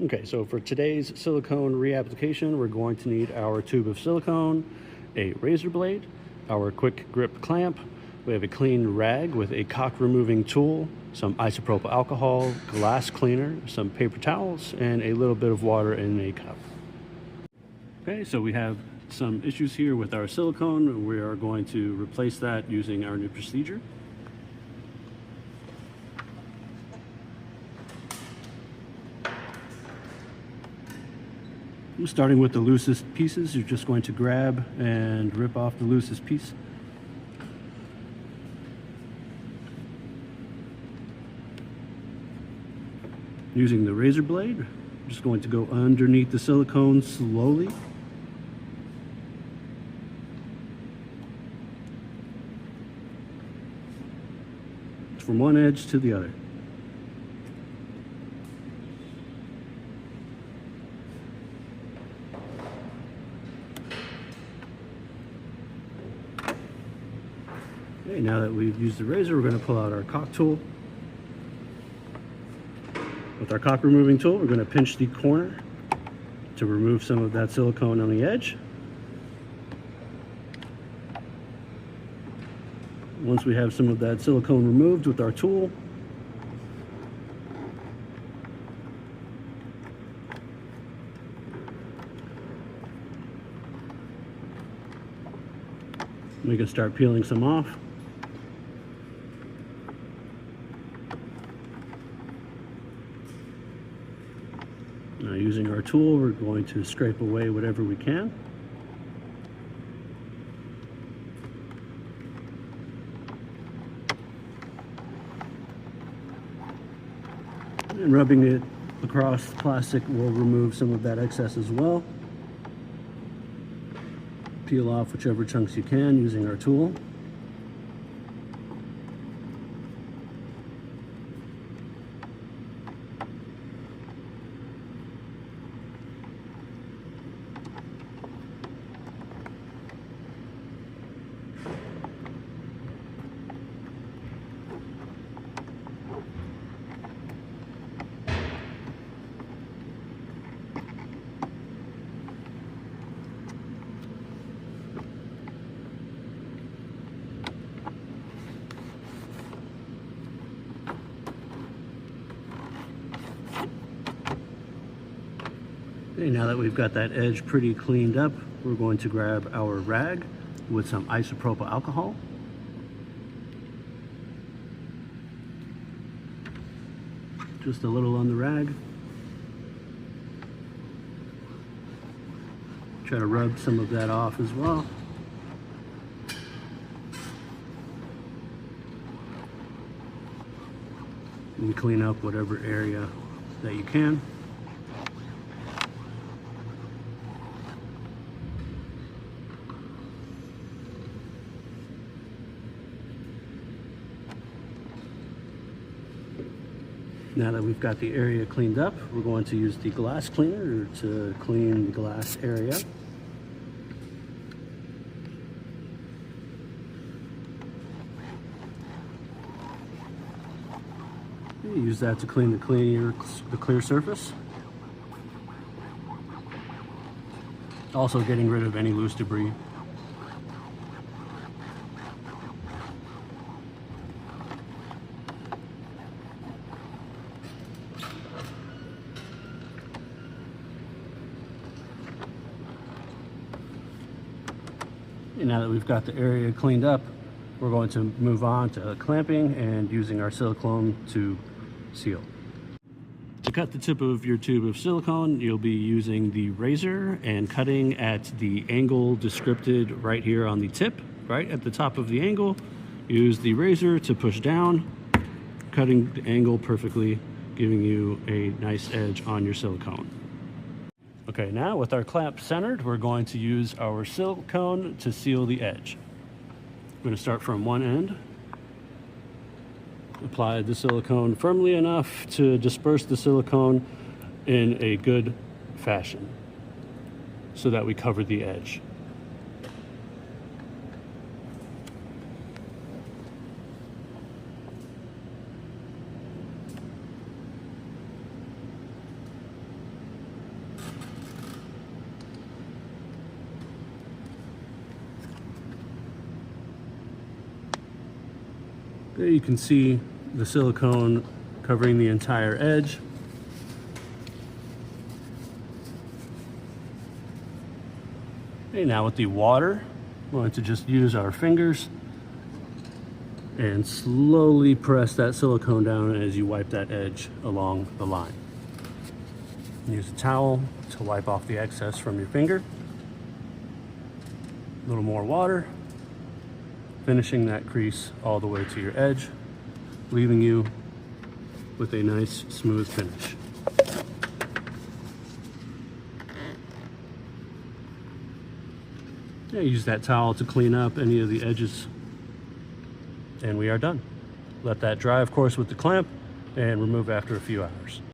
Okay, so for today's silicone reapplication, we're going to need our tube of silicone, a razor blade, our quick grip clamp. We have a clean rag with a caulk removing tool, some isopropyl alcohol, glass cleaner, some paper towels, and a little bit of water in a cup. Okay, so we have some issues here with our silicone. We are going to replace that using our new procedure. Starting with the loosest pieces, you're just going to grab and rip off the loosest piece. Using the razor blade, I'm just going to go underneath the silicone slowly. From one edge to the other. Okay, now that we've used the razor, we're going to pull out our caulk tool. With our caulk removing tool, we're going to pinch the corner to remove some of that silicone on the edge. Once we have some of that silicone removed with our tool, we can start peeling some off. Now, using our tool, we're going to scrape away whatever we can. And rubbing it across the plastic will remove some of that excess as well. Peel off whichever chunks you can using our tool. Okay, now that we've got that edge pretty cleaned up, we're going to grab our rag with some isopropyl alcohol. Just a little on the rag. Try to rub some of that off as well. And clean up whatever area that you can. Now that we've got the area cleaned up, we're going to use the glass cleaner to clean the glass area. Use that to clean the clear surface. Also getting rid of any loose debris. And now that we've got the area cleaned up, we're going to move on to clamping and using our silicone to seal. To cut the tip of your tube of silicone, you'll be using the razor and cutting at the angle described right here on the tip, right at the top of the angle. Use the razor to push down, cutting the angle perfectly, giving you a nice edge on your silicone. Okay, now with our clamp centered, we're going to use our silicone to seal the edge. I'm going to start from one end. Apply the silicone firmly enough to disperse the silicone in a good fashion so that we cover the edge. There you can see the silicone covering the entire edge. Okay, now with the water, we're going to just use our fingers and slowly press that silicone down as you wipe that edge along the line. Use a towel to wipe off the excess from your finger. A little more water, finishing that crease all the way to your edge, leaving you with a nice smooth finish. Yeah, use that towel to clean up any of the edges, and we are done. Let that dry, of course, with the clamp, and remove after a few hours.